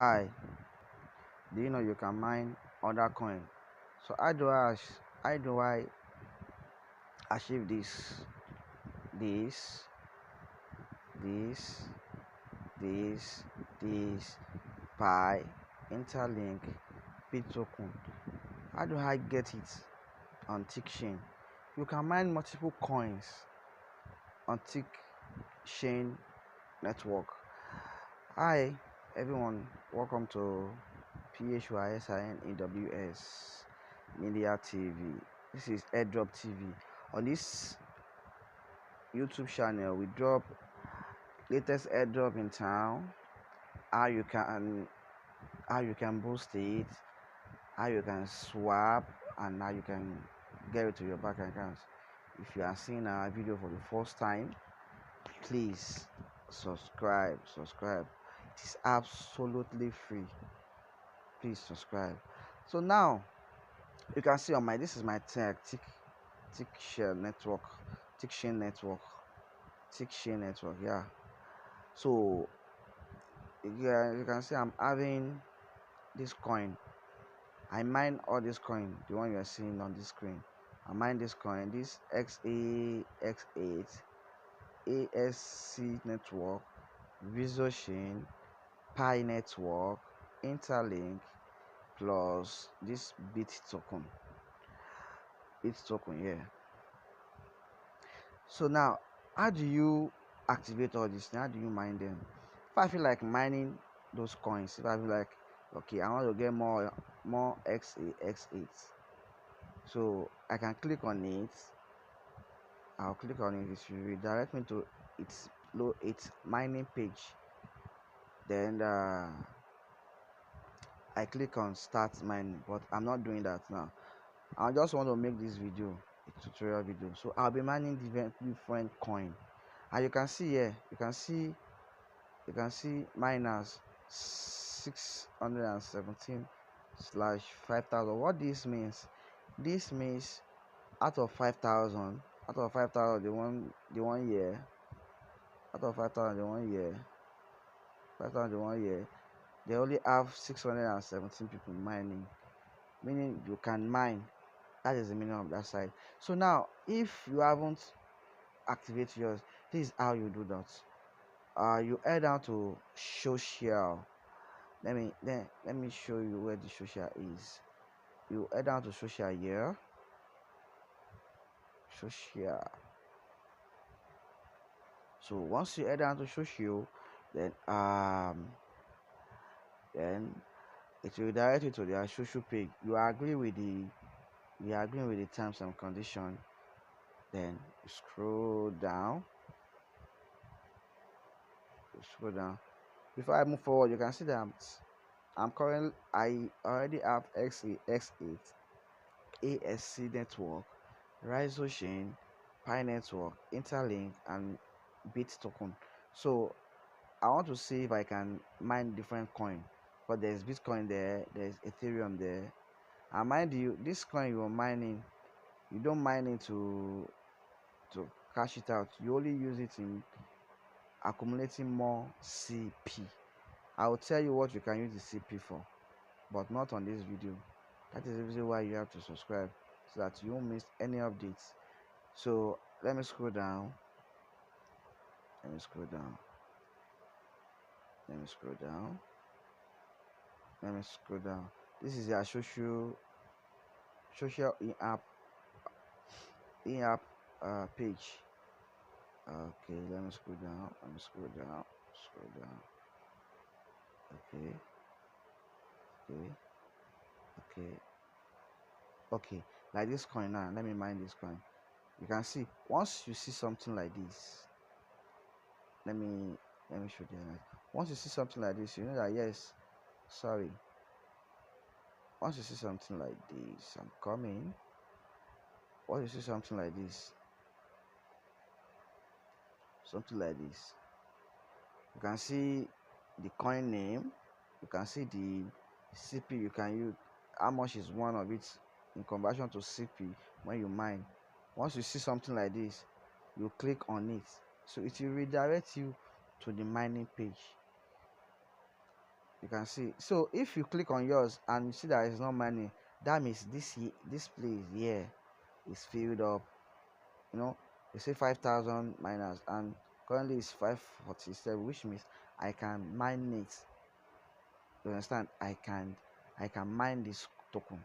Hi, do you know you can mine other coin? So how do I achieve this, this, this, this by interlink bit token? How do I get it on TikChain? You can mine multiple coins on TikChain Network. Hi everyone, welcome to PHYSINEWS Media TV. This is Airdrop TV. On this YouTube channel, we drop latest airdrop in town, how you can how you can boost it, how you can swap, and how you can get it to your bank account. If you are seeing our video for the first time, please subscribe. It is absolutely free. Please subscribe. So now you can see on my this is my TikChain network, TikChain network, TikChain network. Yeah. So you can see I'm having this coin. I mine all this coin, the one you're seeing on this screen. I mine this coin, this XAX8 ASC network, Visochain, Pi network, Interlink, plus this bit token, yeah. So now, how do you activate all this? How do you mine them? If I feel like mining those coins, if I feel like okay, I want to get more XAX8, so I can click on it. I'll click on it. It will redirect me to its mining page. Then I click on start mining, but I'm not doing that now. I just want to make this video a tutorial video. So I'll be mining different coin, and you can see here. You can see minus 617 slash 5,000. What this means out of 5,000, the one year, out of 5,000 the one year, they only have 617 people mining, meaning you can mine. That is the meaning of that side. So now if you haven't activated yours, this is how you do that. You head down to social. Let me show you where the social is. You head down to social here. Social. So once you head down to social, then then it will direct you to their social page. You agree with the terms and condition. Then you scroll down. Before I move forward, you can see that I already have XAX8 ASC network, Rhizochain, Pi network, Interlink, and Bit token. So I want to see if I can mine different coin. But there's Bitcoin there, there's Ethereum there. And mind you, this coin you're mining, you don't mine it to cash it out. You only use it in accumulating more CP. I will tell you what you can use the CP for, but not on this video. That is the reason why you have to subscribe, so that you won't miss any updates. So let me scroll down. Let me scroll down. Let me scroll down. Let me scroll down. This is your social in-app page. Okay, let me scroll down. Let me scroll down. Scroll down. Okay, okay, okay, okay. Like this coin now. Let me mine this coin. You can see once you see something like this. Let me show you that. Once you see something like this, you know that yes. Sorry. Once you see something like this, I'm coming. Once you see something like this, you can see the coin name. You can see the CP you can use. How much is one of it in conversion to CP when you mine? Once you see something like this, you click on it, so it will redirect you to the mining page. You can see. So if you click on yours and you see that it's not mining, that means this place here is filled up. You know, they say 5,000 miners and currently it's 547, which means I can mine it. You understand? I can mine this token.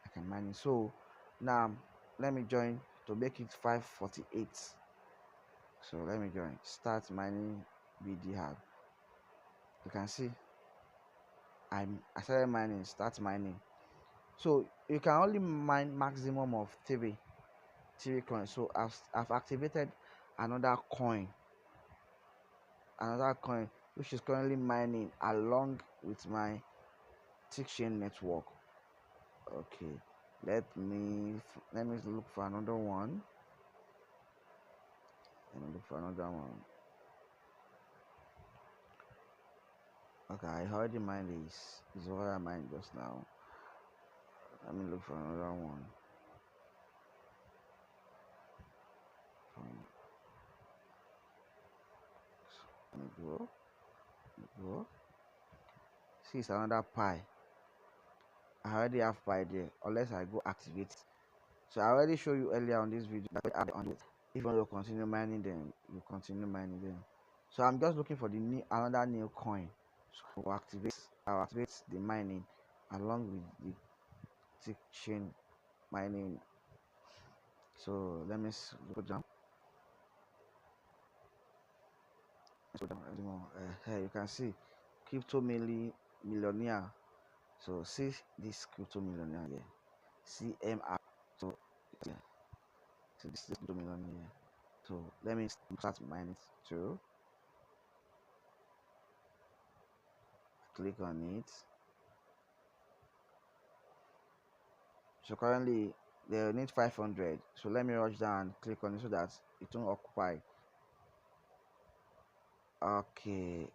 I can mine it. So now let me join to make it 548. So let me join. Start mining BD hub. You can see I started mining, start mining. So you can only mine maximum of three coins. So I've activated another coin, which is currently mining along with my TikChain network. Okay, let me look for another one. Let me look for another one. Okay, I already mined this. This is what I mined just now. Let me look for another one. Let me go. See, it's another pie. I already have pie there, unless I go activate. So I already showed you earlier on this video that I add on it. If you want to continue mining, then you continue mining them. So I'm just looking for another new coin. So I'll activate the mining along with the TikChain mining. So let me go down. Here you can see crypto millionaire. So see this crypto millionaire here, CMR. So yeah, so this is crypto millionaire. So let me start mining too. Click on it. So currently they need 500. So let me rush down and click on it so that it won't occupy. Okay,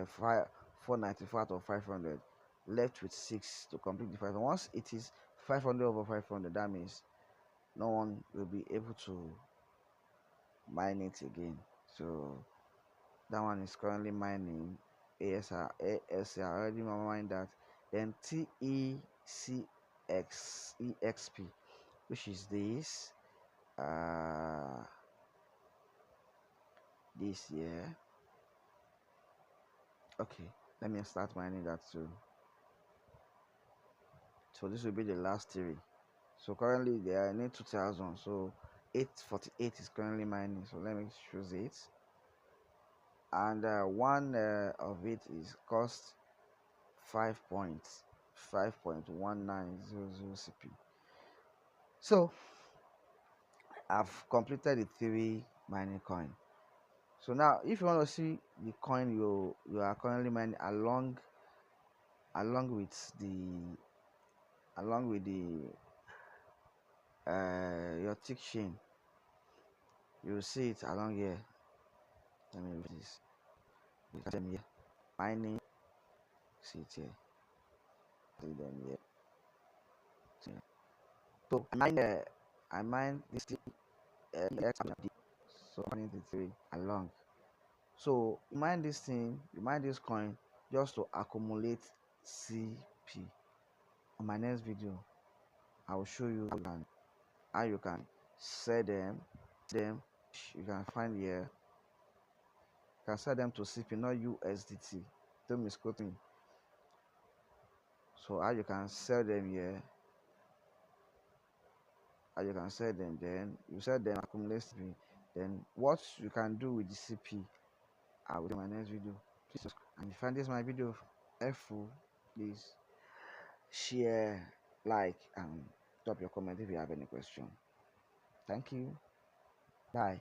494 out of 500. Left with 6 to complete the 500. Once it is 500 over 500, that means no one will be able to mine it again. So that one is currently mining ASR already mined that. Then TECXEXP, which is this this year. Okay, let me start mining that too. So this will be the last three. So currently they are in 2000. So 848 is currently mining. So let me choose it. And one of it is cost 5.1900 CP. So I've completed the three mining coin. So now if you want to see the coin you are currently mining along with your TikChain, you'll see it along here. Let me read this. You can them here. Mining, see it here. See them here. See here. So I mine this XP. So mining the three along. So you mine this thing, you mine this coin just to accumulate CP. On my next video, I will show you how you can sell them. You can find here. You can sell them to CP, not USDT. Don't misquote me. So how you can sell them here? How you can sell them? Then you sell them, accumulate CP. Then what you can do with the CP, I will do in my next video. Please subscribe. And if you find this my video helpful, please share, like, and drop your comment if you have any question. Thank you. Bye.